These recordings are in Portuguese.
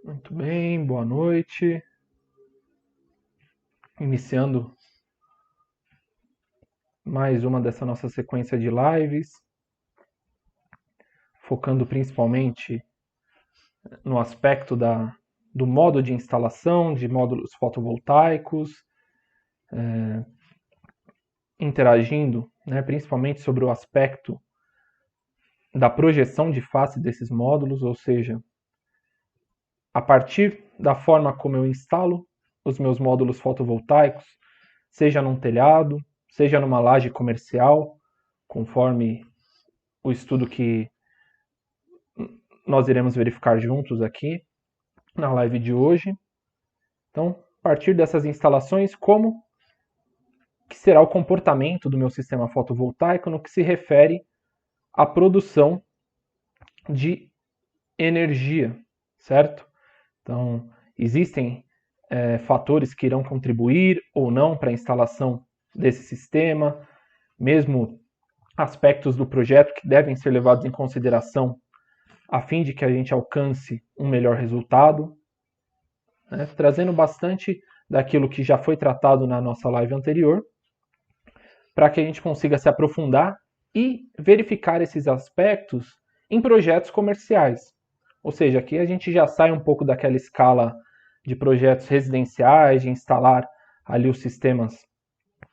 Muito bem, boa noite. Iniciando mais uma dessa nossa sequência de lives, focando principalmente no aspecto do modo de instalação de módulos fotovoltaicos, interagindo, principalmente sobre o aspecto da projeção de face desses módulos, ou seja, a partir da forma como eu instalo os meus módulos fotovoltaicos, seja num telhado, seja numa laje comercial, conforme o estudo que nós iremos verificar juntos aqui na live de hoje. Então, a partir dessas instalações, como que será o comportamento do meu sistema fotovoltaico no que se refere à produção de energia, certo? Então, existem fatores que irão contribuir ou não para a instalação desse sistema, mesmo aspectos do projeto que devem ser levados em consideração a fim de que a gente alcance um melhor resultado, trazendo bastante daquilo que já foi tratado na nossa live anterior, para que a gente consiga se aprofundar e verificar esses aspectos em projetos comerciais. Ou seja, aqui a gente já sai um pouco daquela escala de projetos residenciais, de instalar ali os sistemas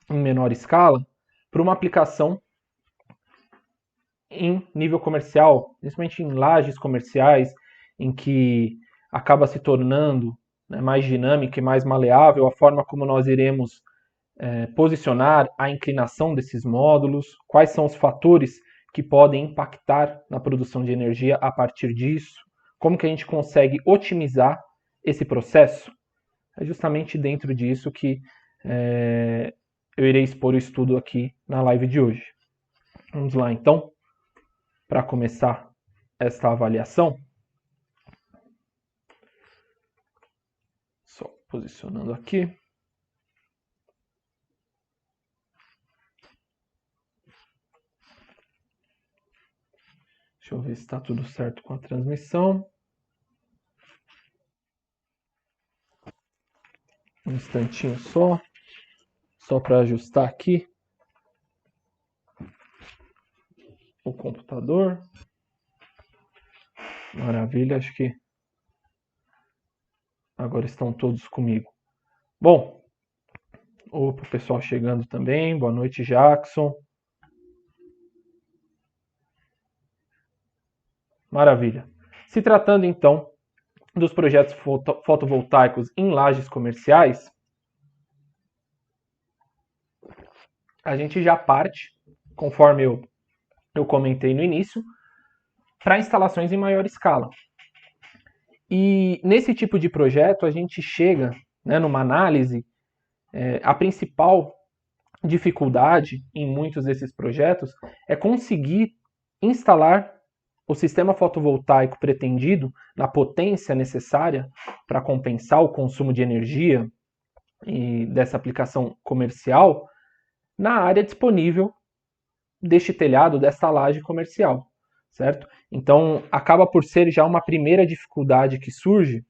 em menor escala, para uma aplicação em nível comercial, principalmente em lajes comerciais, em que acaba se tornando mais dinâmica e mais maleável a forma como nós iremos posicionar a inclinação desses módulos, quais são os fatores que podem impactar na produção de energia a partir disso, como que a gente consegue otimizar esse processo. É justamente dentro disso que eu irei expor o estudo aqui na live de hoje. Vamos lá, então, para começar esta avaliação. Só posicionando aqui. Deixa eu ver se está tudo certo com a transmissão. Um instantinho só para ajustar aqui o computador. Maravilha, acho que agora estão todos comigo. Bom, opa, o pessoal chegando também. Boa noite, Jackson. Maravilha. Se tratando então dos projetos fotovoltaicos em lajes comerciais, a gente já parte, conforme eu comentei no início, para instalações em maior escala. E nesse tipo de projeto a gente chega, numa análise, a principal dificuldade em muitos desses projetos é conseguir instalar o sistema fotovoltaico pretendido na potência necessária para compensar o consumo de energia e dessa aplicação comercial na área disponível deste telhado, desta laje comercial, certo? Então, acaba por ser já uma primeira dificuldade que surge,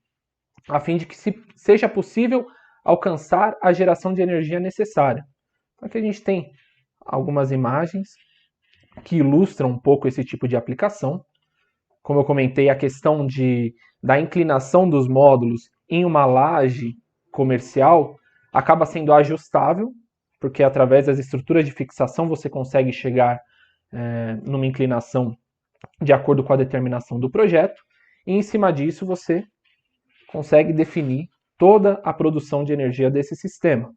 a fim de que seja possível alcançar a geração de energia necessária. Então, aqui a gente tem algumas imagens que ilustram um pouco esse tipo de aplicação. Como eu comentei, a questão da inclinação dos módulos em uma laje comercial acaba sendo ajustável, porque através das estruturas de fixação você consegue chegar numa inclinação de acordo com a determinação do projeto, e em cima disso você consegue definir toda a produção de energia desse sistema.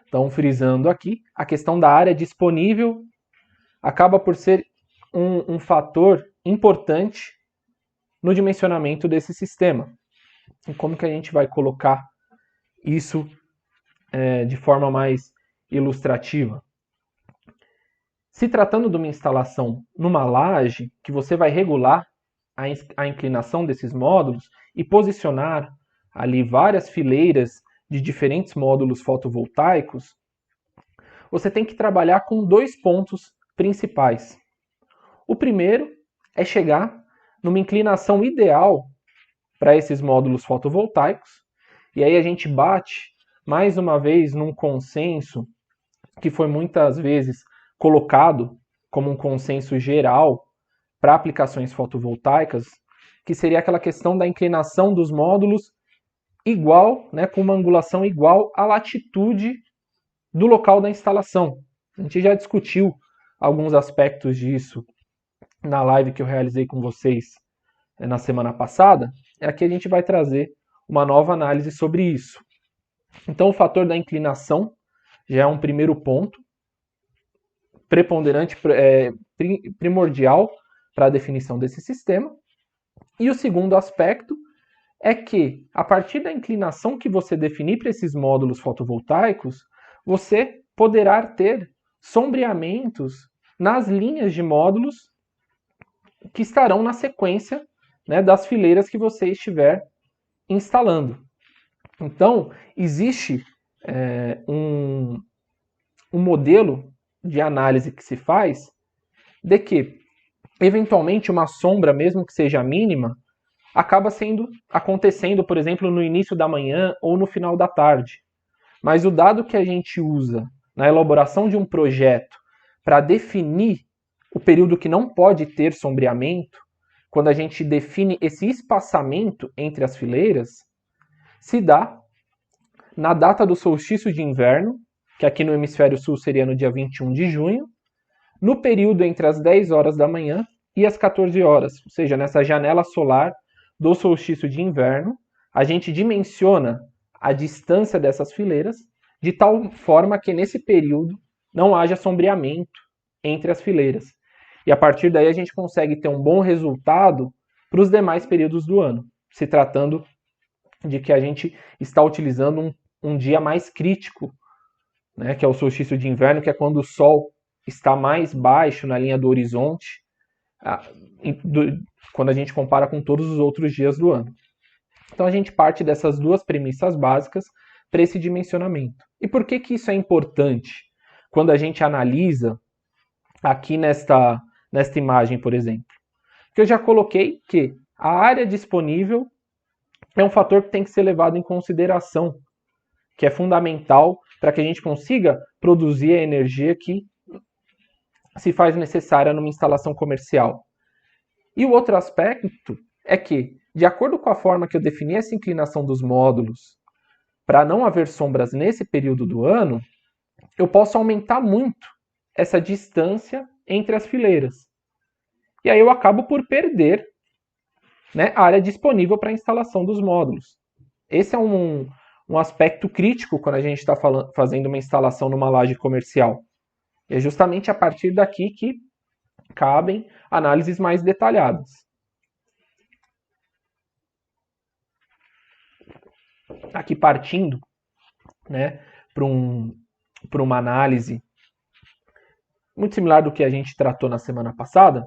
Então, frisando aqui, a questão da área disponível acaba por ser um fator importante no dimensionamento desse sistema. E como que a gente vai colocar isso de forma mais ilustrativa? Se tratando de uma instalação numa laje, que você vai regular a inclinação desses módulos e posicionar ali várias fileiras de diferentes módulos fotovoltaicos, você tem que trabalhar com dois pontos principais. O primeiro é chegar numa inclinação ideal para esses módulos fotovoltaicos. E aí a gente bate, mais uma vez, num consenso que foi muitas vezes colocado como um consenso geral para aplicações fotovoltaicas, que seria aquela questão da inclinação dos módulos igual, né, com uma angulação igual à latitude do local da instalação. A gente já discutiu alguns aspectos disso na live que eu realizei com vocês na semana passada. Aqui a gente vai trazer uma nova análise sobre isso. Então, o fator da inclinação já é um primeiro ponto preponderante, primordial para a definição desse sistema. E o segundo aspecto é que, a partir da inclinação que você definir para esses módulos fotovoltaicos, você poderá ter sombreamentos nas linhas de módulos que estarão na sequência, né, das fileiras que você estiver instalando. Então, existe um modelo de análise que se faz de que, eventualmente, uma sombra, mesmo que seja mínima, acaba acontecendo, por exemplo, no início da manhã ou no final da tarde. Mas o dado que a gente usa na elaboração de um projeto para definir o período que não pode ter sombreamento, quando a gente define esse espaçamento entre as fileiras, se dá na data do solstício de inverno, que aqui no hemisfério sul seria no dia 21 de junho, no período entre as 10 horas da manhã e as 14 horas, ou seja, nessa janela solar do solstício de inverno, a gente dimensiona a distância dessas fileiras de tal forma que nesse período não haja sombreamento entre as fileiras. E a partir daí a gente consegue ter um bom resultado para os demais períodos do ano, se tratando de que a gente está utilizando um dia mais crítico, né, que é o solstício de inverno, que é quando o Sol está mais baixo na linha do horizonte, quando a gente compara com todos os outros dias do ano. Então a gente parte dessas duas premissas básicas para esse dimensionamento. E por que isso é importante quando a gente analisa aqui nesta imagem, por exemplo? Porque eu já coloquei que a área disponível é um fator que tem que ser levado em consideração, que é fundamental para que a gente consiga produzir a energia que se faz necessária numa instalação comercial. E o outro aspecto é que, de acordo com a forma que eu defini essa inclinação dos módulos, para não haver sombras nesse período do ano, eu posso aumentar muito essa distância entre as fileiras. E aí eu acabo por perder, né, a área disponível para a instalação dos módulos. Esse é um aspecto crítico quando a gente está fazendo uma instalação numa laje comercial. E é justamente a partir daqui que cabem análises mais detalhadas. Aqui partindo, né, para uma análise muito similar do que a gente tratou na semana passada,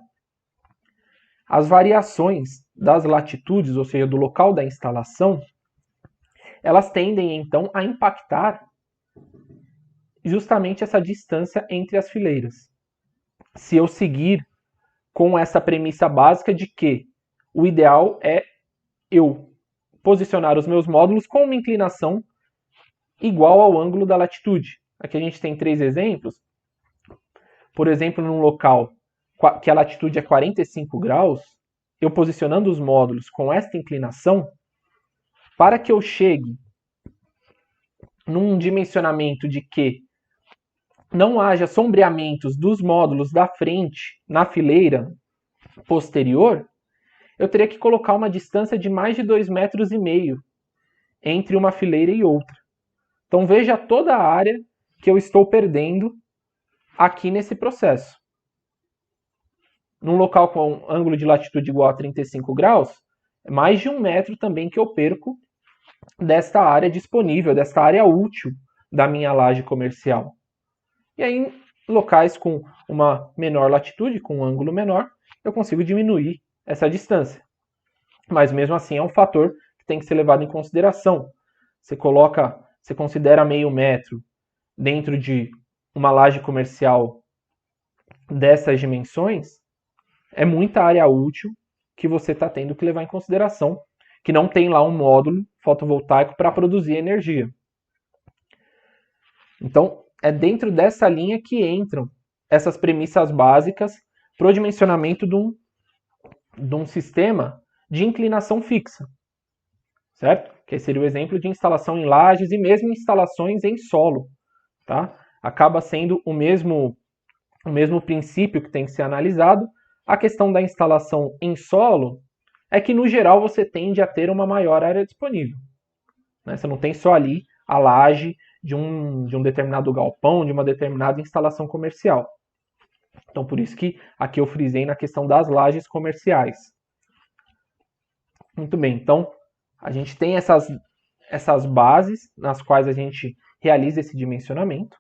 as variações das latitudes, ou seja, do local da instalação, elas tendem então a impactar justamente essa distância entre as fileiras. Se eu seguir com essa premissa básica de que o ideal é eu posicionar os meus módulos com uma inclinação igual ao ângulo da latitude. Aqui a gente tem 3 exemplos. Por exemplo, num local que a latitude é 45 graus, eu posicionando os módulos com esta inclinação, para que eu chegue num dimensionamento de que não haja sombreamentos dos módulos da frente na fileira posterior, eu teria que colocar uma distância de mais de 2,5 metros entre uma fileira e outra. Então veja toda a área que eu estou perdendo aqui nesse processo. Num local com ângulo de latitude igual a 35 graus, é mais de 1 metro também que eu perco desta área disponível, desta área útil da minha laje comercial. E aí, em locais com uma menor latitude, com um ângulo menor, eu consigo diminuir essa distância. Mas mesmo assim é um fator que tem que ser levado em consideração. Você considera meio metro dentro de uma laje comercial dessas dimensões, é muita área útil que você está tendo que levar em consideração. que não tem lá um módulo fotovoltaico para produzir energia. Então, é dentro dessa linha que entram essas premissas básicas para o dimensionamento de um sistema de inclinação fixa, certo? Que seria o exemplo de instalação em lajes e mesmo instalações em solo, tá? Acaba sendo o mesmo princípio que tem que ser analisado. A questão da instalação em solo é que, no geral, você tende a ter uma maior área disponível, né? Você não tem só ali a laje de um determinado galpão, de uma determinada instalação comercial. Então, por isso que aqui eu frisei na questão das lajes comerciais. Muito bem, então a gente tem essas bases nas quais a gente realiza esse dimensionamento.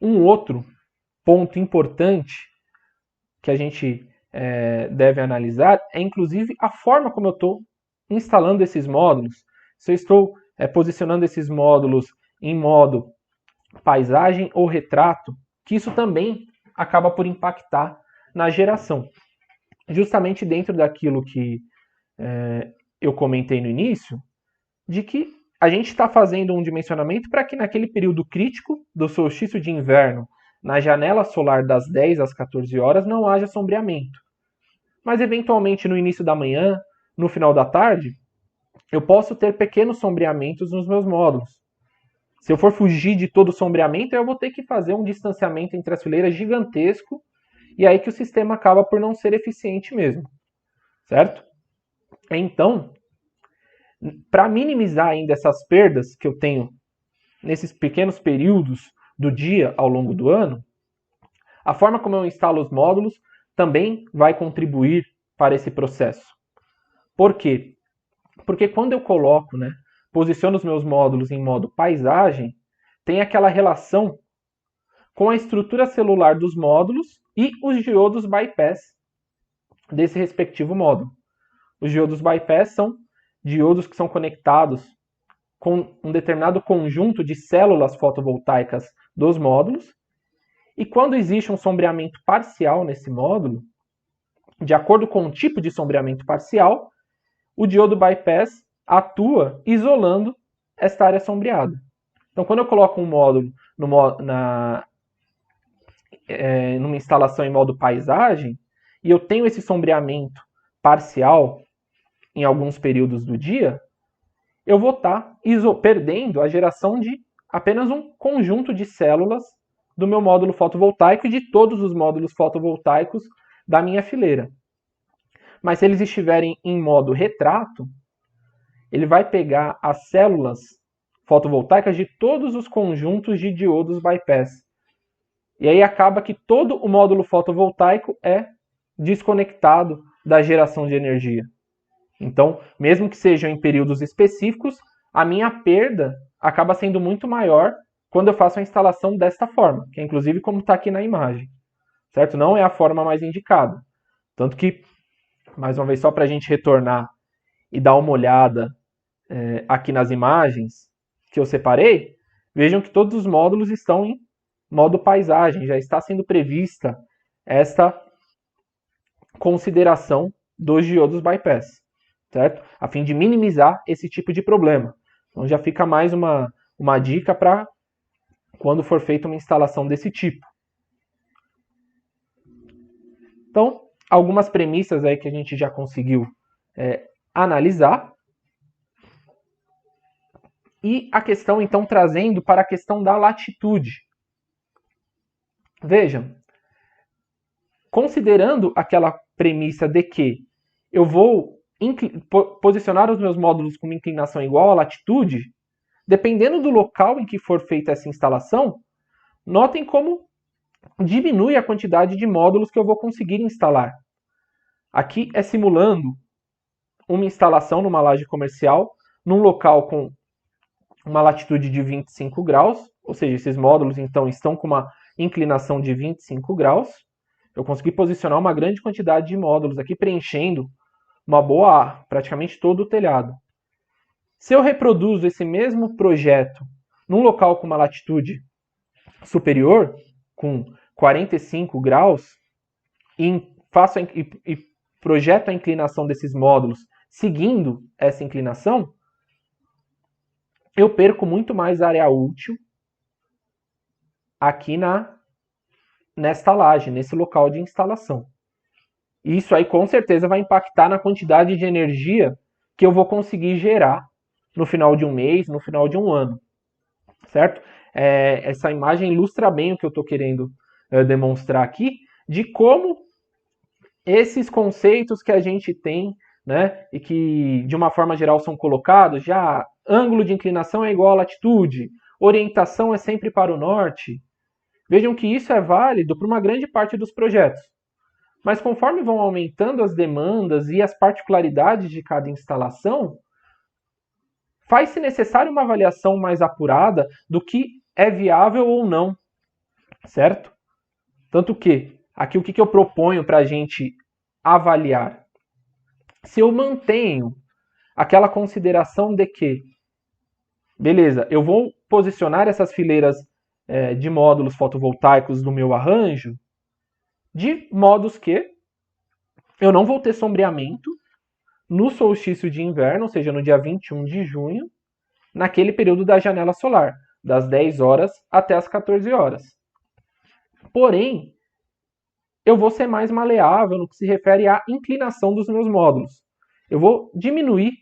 Um outro ponto importante que a gente deve analisar é, inclusive, a forma como eu estou instalando esses módulos. Se eu estou posicionando esses módulos em modo paisagem ou retrato, que isso também acaba por impactar na geração. Justamente dentro daquilo que eu comentei no início, de que a gente está fazendo um dimensionamento para que naquele período crítico do solstício de inverno, na janela solar das 10 às 14 horas, não haja sombreamento. Mas, eventualmente, no início da manhã, no final da tarde, eu posso ter pequenos sombreamentos nos meus módulos. Se eu for fugir de todo o sombreamento, eu vou ter que fazer um distanciamento entre as fileiras gigantesco, e aí que o sistema acaba por não ser eficiente mesmo, certo? Então, para minimizar ainda essas perdas que eu tenho nesses pequenos períodos do dia ao longo do ano, a forma como eu instalo os módulos também vai contribuir para esse processo. Por quê? Porque quando eu coloco, posiciono os meus módulos em modo paisagem, tem aquela relação com a estrutura celular dos módulos e os diodos bypass desse respectivo módulo. Os diodos bypass são diodos que são conectados com um determinado conjunto de células fotovoltaicas dos módulos, e quando existe um sombreamento parcial nesse módulo, de acordo com o tipo de sombreamento parcial, o diodo bypass atua isolando esta área sombreada. Então, quando eu coloco um módulo numa instalação em modo paisagem, e eu tenho esse sombreamento parcial em alguns períodos do dia, eu vou estar perdendo a geração de apenas um conjunto de células do meu módulo fotovoltaico e de todos os módulos fotovoltaicos da minha fileira. Mas se eles estiverem em modo retrato, ele vai pegar as células fotovoltaicas de todos os conjuntos de diodos bypass. E aí acaba que todo o módulo fotovoltaico é desconectado da geração de energia. Então, mesmo que sejam em períodos específicos, a minha perda acaba sendo muito maior quando eu faço a instalação desta forma, que é inclusive como está aqui na imagem, certo? Não é a forma mais indicada. Tanto que, mais uma vez, só para a gente retornar e dar uma olhada aqui nas imagens que eu separei, vejam que todos os módulos estão em modo paisagem, já está sendo prevista esta consideração dos diodos bypass, certo? A fim de minimizar esse tipo de problema. Então já fica mais uma dica para quando for feita uma instalação desse tipo. Então, algumas premissas aí que a gente já conseguiu analisar. E a questão, então, trazendo para a questão da latitude. Vejam, considerando aquela premissa de que eu vou posicionar os meus módulos com uma inclinação igual à latitude, dependendo do local em que for feita essa instalação, notem como diminui a quantidade de módulos que eu vou conseguir instalar. Aqui é simulando uma instalação numa laje comercial, num local com uma latitude de 25 graus, ou seja, esses módulos então estão com uma inclinação de 25 graus. Eu consegui posicionar uma grande quantidade de módulos aqui, preenchendo uma boa, praticamente todo o telhado. Se eu reproduzo esse mesmo projeto num local com uma latitude superior, com 45 graus, e projeto a inclinação desses módulos seguindo essa inclinação, eu perco muito mais área útil aqui nesta laje, nesse local de instalação. Isso aí com certeza vai impactar na quantidade de energia que eu vou conseguir gerar no final de um mês, no final de um ano, certo? Essa imagem ilustra bem o que eu estou querendo demonstrar aqui, de como esses conceitos que a gente tem, né, e que de uma forma geral são colocados, já ângulo de inclinação é igual a latitude, orientação é sempre para o norte. Vejam que isso é válido para uma grande parte dos projetos. Mas conforme vão aumentando as demandas e as particularidades de cada instalação, faz-se necessário uma avaliação mais apurada do que é viável ou não, certo? Tanto que, aqui o que eu proponho para a gente avaliar? Se eu mantenho aquela consideração de que, beleza, eu vou posicionar essas fileiras de módulos fotovoltaicos no meu arranjo, de modos que eu não vou ter sombreamento no solstício de inverno, ou seja, no dia 21 de junho, naquele período da janela solar, das 10 horas até as 14 horas. Porém, eu vou ser mais maleável no que se refere à inclinação dos meus módulos. Eu vou diminuir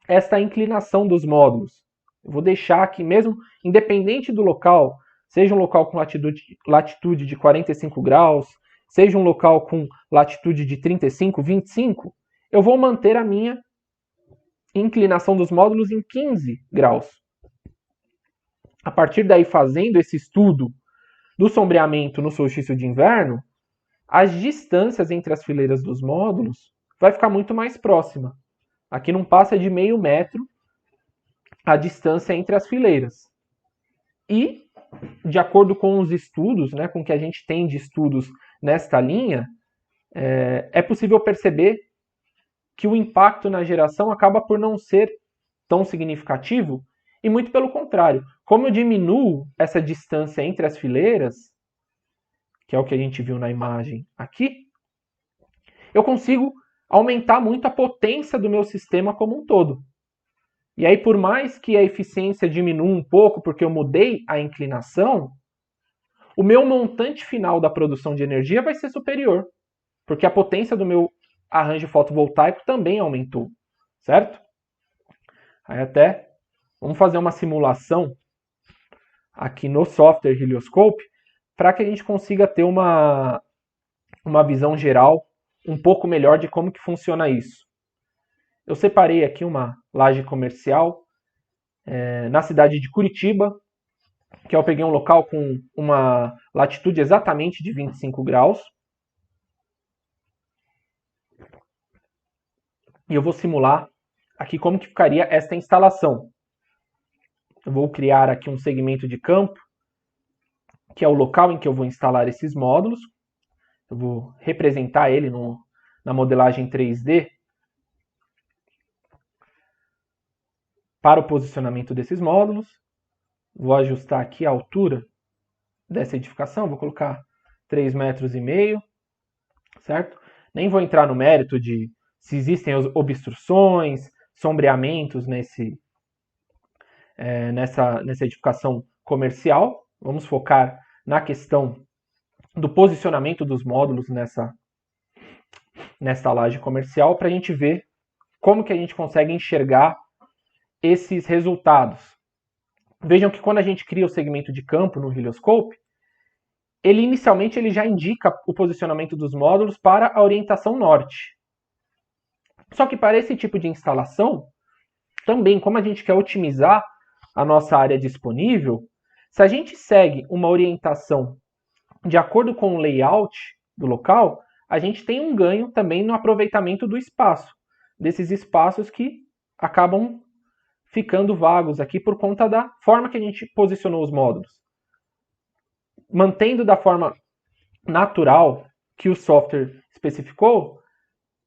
esta inclinação dos módulos. Eu vou deixar que mesmo, independente do local, seja um local com latitude de 45 graus, seja um local com latitude de 35, 25, eu vou manter a minha inclinação dos módulos em 15 graus. A partir daí, fazendo esse estudo do sombreamento no solstício de inverno, as distâncias entre as fileiras dos módulos vai ficar muito mais próxima. Aqui não passa de meio metro a distância entre as fileiras. E, de acordo com os estudos, né, com o que a gente tem de estudos nesta linha, é possível perceber que o impacto na geração acaba por não ser tão significativo, e muito pelo contrário. Como eu diminuo essa distância entre as fileiras, que é o que a gente viu na imagem aqui, eu consigo aumentar muito a potência do meu sistema como um todo. E aí, por mais que a eficiência diminua um pouco, porque eu mudei a inclinação, o meu montante final da produção de energia vai ser superior, porque a potência do meu arranjo fotovoltaico também aumentou, certo? Aí até, vamos fazer uma simulação aqui no software Helioscope, para que a gente consiga ter uma visão geral um pouco melhor de como que funciona isso. Eu separei aqui uma laje comercial na cidade de Curitiba, que eu peguei um local com uma latitude exatamente de 25 graus. E eu vou simular aqui como que ficaria esta instalação. Eu vou criar aqui um segmento de campo, que é o local em que eu vou instalar esses módulos. Eu vou representar ele na modelagem 3D para o posicionamento desses módulos. Vou ajustar aqui a altura dessa edificação, vou colocar 3,5 metros, certo? Nem vou entrar no mérito de se existem obstruções, sombreamentos nessa edificação comercial. Vamos focar na questão do posicionamento dos módulos nesta laje comercial para a gente ver como que a gente consegue enxergar esses resultados. Vejam que quando a gente cria o segmento de campo no Helioscope, ele inicialmente já indica o posicionamento dos módulos para a orientação norte. Só que para esse tipo de instalação, também, como a gente quer otimizar a nossa área disponível, se a gente segue uma orientação de acordo com o layout do local, a gente tem um ganho também no aproveitamento do espaço, desses espaços que acabam ficando vagos aqui por conta da forma que a gente posicionou os módulos. Mantendo da forma natural que o software especificou,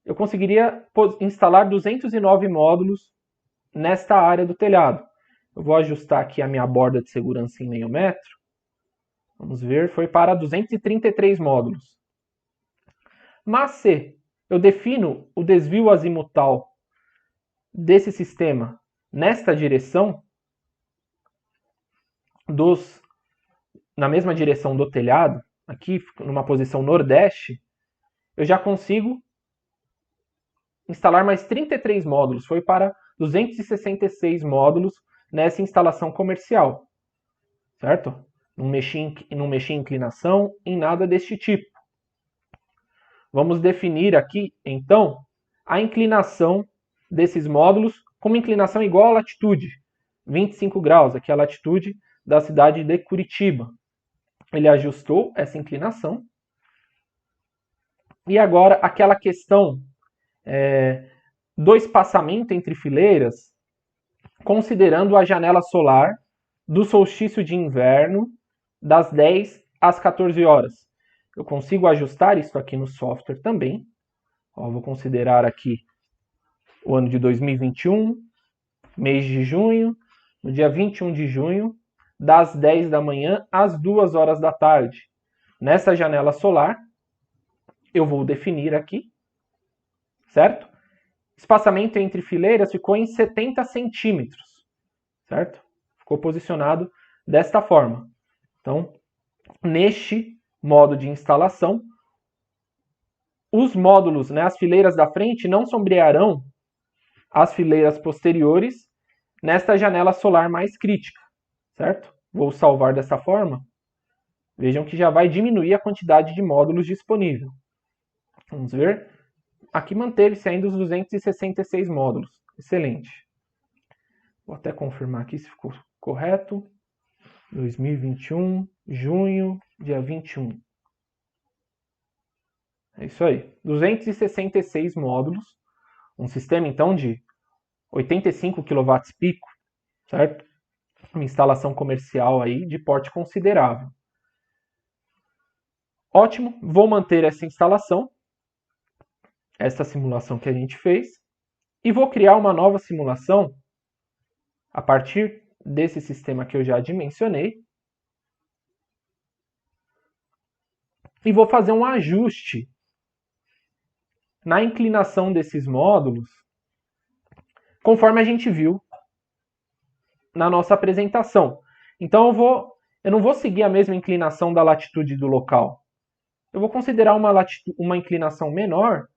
eu conseguiria instalar 209 módulos nesta área do telhado. Eu vou ajustar aqui a minha borda de segurança em meio metro. Vamos ver, foi para 233 módulos. Mas se eu defino o desvio azimutal desse sistema nesta direção, na mesma direção do telhado, aqui numa posição nordeste, eu já consigo instalar mais 33 módulos. Foi para 266 módulos nessa instalação comercial, certo? Não mexi em inclinação, em nada deste tipo. Vamos definir aqui, então, a inclinação desses módulos como inclinação igual à latitude, 25 graus, aqui é a latitude da cidade de Curitiba. Ele ajustou essa inclinação. E agora, aquela questão do espaçamento entre fileiras, considerando a janela solar do solstício de inverno, das 10 às 14 horas. Eu consigo ajustar isso aqui no software também. Ó, vou considerar aqui o ano de 2021, mês de junho, no dia 21 de junho, das 10 da manhã às 2 horas da tarde. Nessa janela solar, eu vou definir aqui, certo? Espaçamento entre fileiras ficou em 70 centímetros, certo? Ficou posicionado desta forma. Então, neste modo de instalação, os módulos, as fileiras da frente não sombrearão as fileiras posteriores nesta janela solar mais crítica, certo? Vou salvar dessa forma. Vejam que já vai diminuir a quantidade de módulos disponível. Vamos ver. Aqui manteve-se ainda os 266 módulos. Excelente. Vou até confirmar aqui se ficou correto. 2021, junho, dia 21. É isso aí. 266 módulos. Um sistema, então, de 85 kW pico, certo? Uma instalação comercial aí de porte considerável. Ótimo. Vou manter essa instalação, essa simulação que a gente fez, e vou criar uma nova simulação a partir desse sistema que eu já dimensionei. E vou fazer um ajuste na inclinação desses módulos, conforme a gente viu na nossa apresentação. Então eu não vou seguir a mesma inclinação da latitude do local. Eu vou considerar uma inclinação menor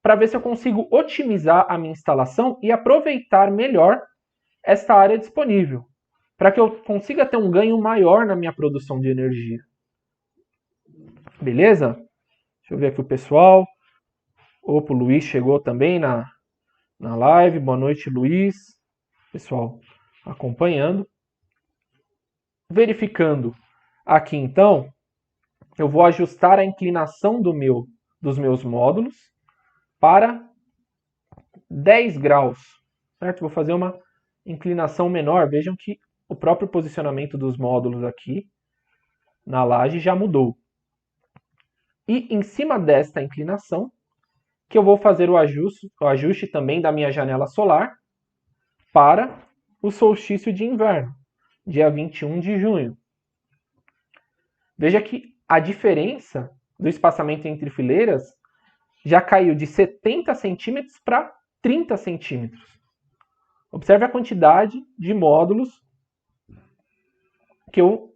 para ver se eu consigo otimizar a minha instalação e aproveitar melhor esta área disponível, para que eu consiga ter um ganho maior na minha produção de energia. Beleza? Deixa eu ver aqui o pessoal. Opa, o Luiz chegou também na live. Boa noite, Luiz. Pessoal acompanhando. Verificando aqui, então, eu vou ajustar a inclinação dos meus módulos para 10 graus, certo? Vou fazer uma inclinação menor. Vejam que o próprio posicionamento dos módulos aqui na laje já mudou. E em cima desta inclinação, que eu vou fazer o ajuste também da minha janela solar para o solstício de inverno, dia 21 de junho. Veja que a diferença do espaçamento entre fileiras já caiu de 70 centímetros para 30 centímetros. Observe a quantidade de módulos que eu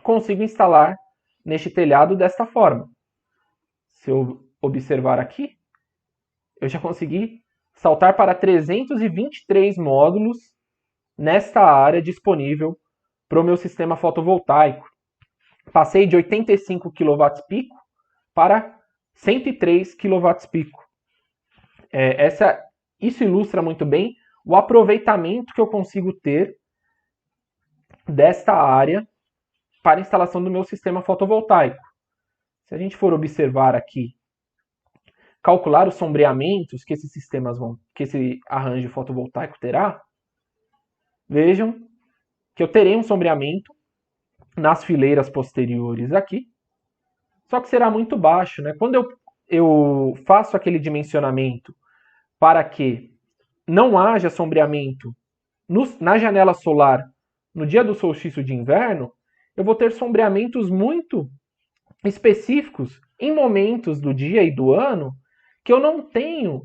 consigo instalar neste telhado desta forma. Se eu observar aqui, eu já consegui saltar para 323 módulos nesta área disponível para o meu sistema fotovoltaico. Passei de 85 kW pico para 103 kW pico. Isso ilustra muito bem o aproveitamento que eu consigo ter desta área para a instalação do meu sistema fotovoltaico. Se a gente for observar aqui, calcular os sombreamentos que que esse arranjo fotovoltaico terá, vejam que eu terei um sombreamento nas fileiras posteriores aqui, só que será muito baixo, né? Quando eu faço aquele dimensionamento para que não haja sombreamento na janela solar no dia do solstício de inverno, eu vou ter sombreamentos muito específicos em momentos do dia e do ano que eu não tenho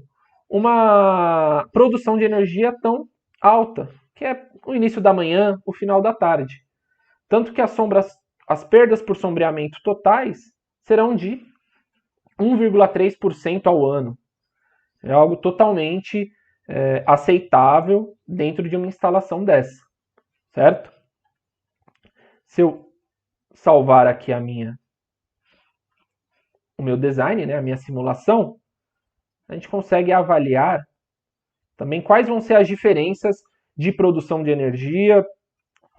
uma produção de energia tão alta, que é o início da manhã, o final da tarde. Tanto que as perdas por sombreamento totais serão de 1,3% ao ano. É algo totalmente aceitável dentro de uma instalação dessa, certo? Se eu salvar aqui o meu design, né, a minha simulação, a gente consegue avaliar também quais vão ser as diferenças de produção de energia,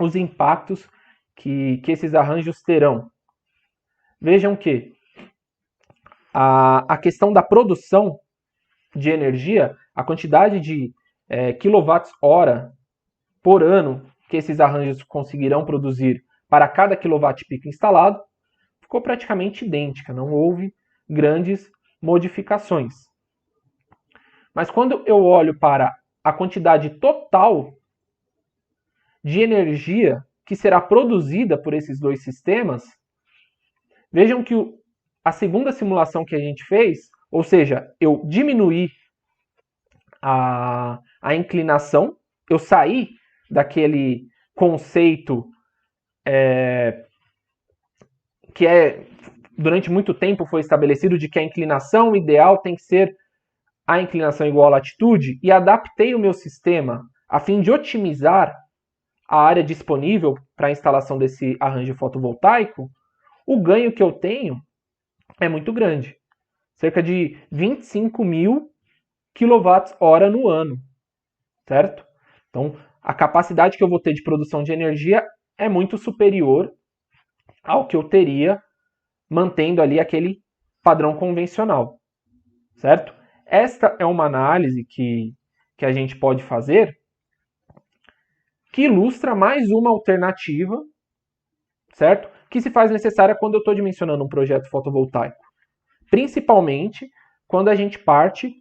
os impactos que esses arranjos terão. Vejam que a questão da produção de energia, a quantidade de quilowatts-hora por ano que esses arranjos conseguirão produzir para cada quilowatt-pico instalado, ficou praticamente idêntica, não houve grandes modificações. Mas quando eu olho para a quantidade total de energia que será produzida por esses dois sistemas, vejam que a segunda simulação que a gente fez, ou seja, eu diminuí a inclinação, eu saí daquele conceito que durante muito tempo foi estabelecido de que a inclinação ideal tem que ser a inclinação igual à latitude, e adaptei o meu sistema a fim de otimizar a área disponível para a instalação desse arranjo fotovoltaico, o ganho que eu tenho é muito grande. Cerca de 25 mil kWh no ano, certo? Então, a capacidade que eu vou ter de produção de energia é muito superior ao que eu teria mantendo ali aquele padrão convencional, certo? Esta é uma análise que a gente pode fazer que ilustra mais uma alternativa, certo? Que se faz necessária quando eu estou dimensionando um projeto fotovoltaico. Principalmente quando a gente parte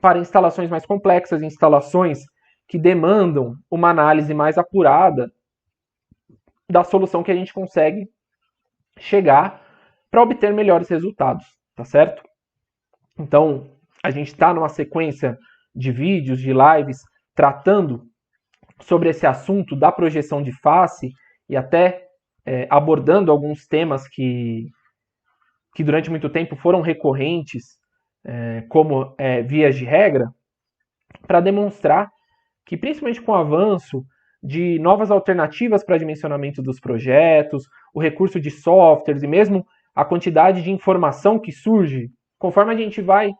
para instalações mais complexas, instalações que demandam uma análise mais apurada da solução que a gente consegue chegar para obter melhores resultados, tá certo? Então, a gente está numa sequência de vídeos, de lives, tratando sobre esse assunto da projeção de face e até abordando alguns temas que durante muito tempo foram recorrentes, como vias de regra, para demonstrar que, principalmente com o avanço de novas alternativas para dimensionamento dos projetos, o recurso de softwares e mesmo a quantidade de informação que surge conforme a gente vai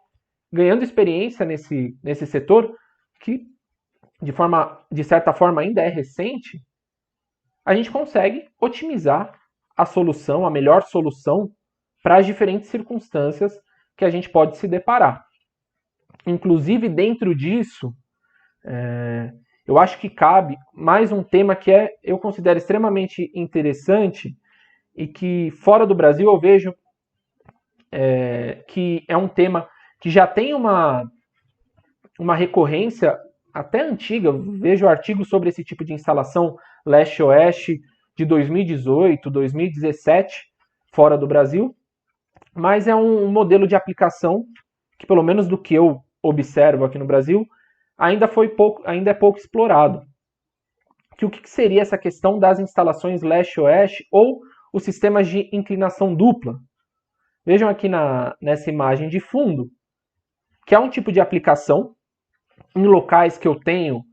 ganhando experiência nesse setor, que de certa forma ainda é recente, a gente consegue otimizar a solução, a melhor solução para as diferentes circunstâncias que a gente pode se deparar. Inclusive, dentro disso, eu acho que cabe mais um tema que eu considero extremamente interessante e que fora do Brasil eu vejo que é um tema que já tem uma recorrência até antiga. Eu vejo artigos sobre esse tipo de instalação leste-oeste de 2018, 2017, fora do Brasil, mas é um modelo de aplicação que, pelo menos do que eu observo aqui no Brasil, ainda é pouco explorado. O que seria essa questão das instalações leste-oeste ou os sistemas de inclinação dupla? Vejam aqui nessa imagem de fundo, que é um tipo de aplicação em locais que eu tenho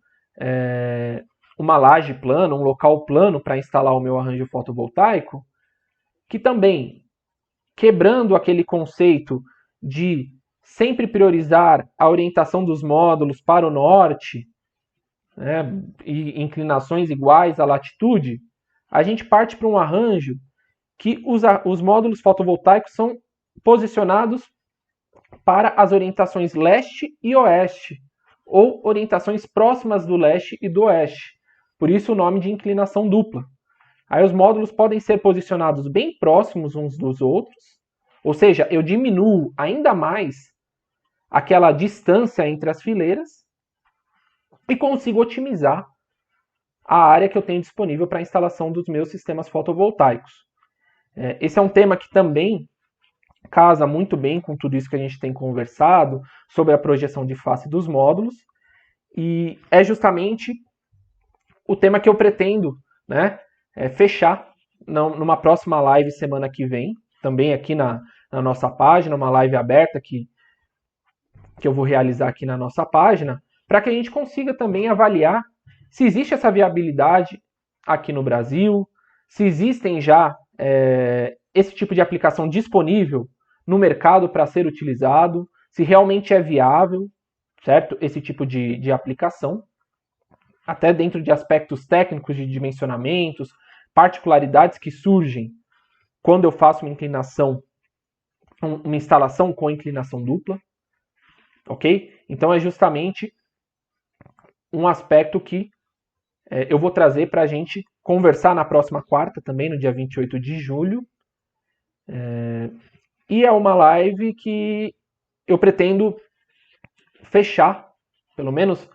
uma laje plana, um local plano para instalar o meu arranjo fotovoltaico, que também, quebrando aquele conceito de sempre priorizar a orientação dos módulos para o norte, né, e inclinações iguais à latitude, a gente parte para um arranjo que os módulos fotovoltaicos são posicionados para as orientações leste e oeste, ou orientações próximas do leste e do oeste. Por isso o nome de inclinação dupla. Aí os módulos podem ser posicionados bem próximos uns dos outros, ou seja, eu diminuo ainda mais aquela distância entre as fileiras e consigo otimizar a área que eu tenho disponível para a instalação dos meus sistemas fotovoltaicos. Esse é um tema que também casa muito bem com tudo isso que a gente tem conversado sobre a projeção de face dos módulos, e é justamente o tema que eu pretendo, né, fechar numa próxima live semana que vem, também aqui na nossa página, uma live aberta que eu vou realizar aqui na nossa página, para que a gente consiga também avaliar se existe essa viabilidade aqui no Brasil, se existem já esse tipo de aplicação disponível no mercado para ser utilizado, se realmente é viável, certo? Esse tipo de aplicação, até dentro de aspectos técnicos de dimensionamentos, particularidades que surgem quando eu faço uma instalação com inclinação dupla, ok? Então é justamente um aspecto que eu vou trazer para a gente conversar na próxima quarta, também no dia 28 de julho. E é uma live que eu pretendo fechar, pelo menos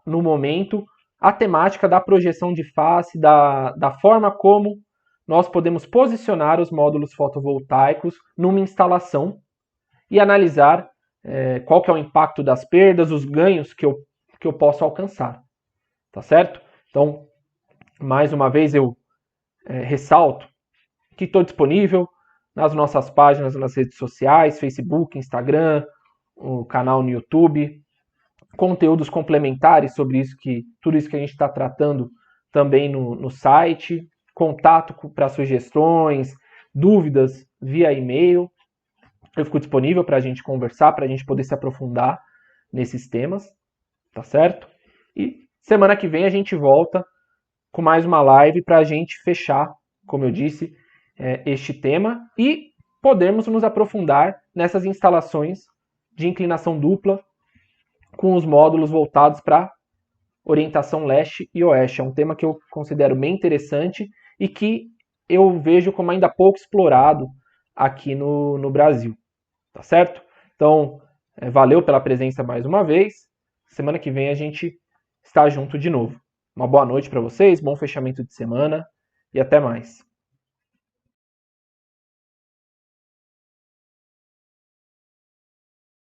no momento, a temática da projeção de face, da forma como nós podemos posicionar os módulos fotovoltaicos numa instalação e analisar qual que é o impacto das perdas, os ganhos que eu posso alcançar. Tá certo? Então, mais uma vez eu ressalto que estou disponível nas nossas páginas, nas redes sociais, Facebook, Instagram, o canal no YouTube, conteúdos complementares sobre tudo isso que a gente está tratando também no site, contato para sugestões, dúvidas via e-mail. Eu fico disponível para a gente conversar, para a gente poder se aprofundar nesses temas, tá certo? E semana que vem a gente volta com mais uma live para a gente fechar, como eu disse, este tema e podermos nos aprofundar nessas instalações de inclinação dupla com os módulos voltados para orientação leste e oeste. É um tema que eu considero bem interessante e que eu vejo como ainda pouco explorado aqui no Brasil. Tá certo? Então, valeu pela presença mais uma vez. Semana que vem a gente está junto de novo. Uma boa noite para vocês, bom fechamento de semana e até mais.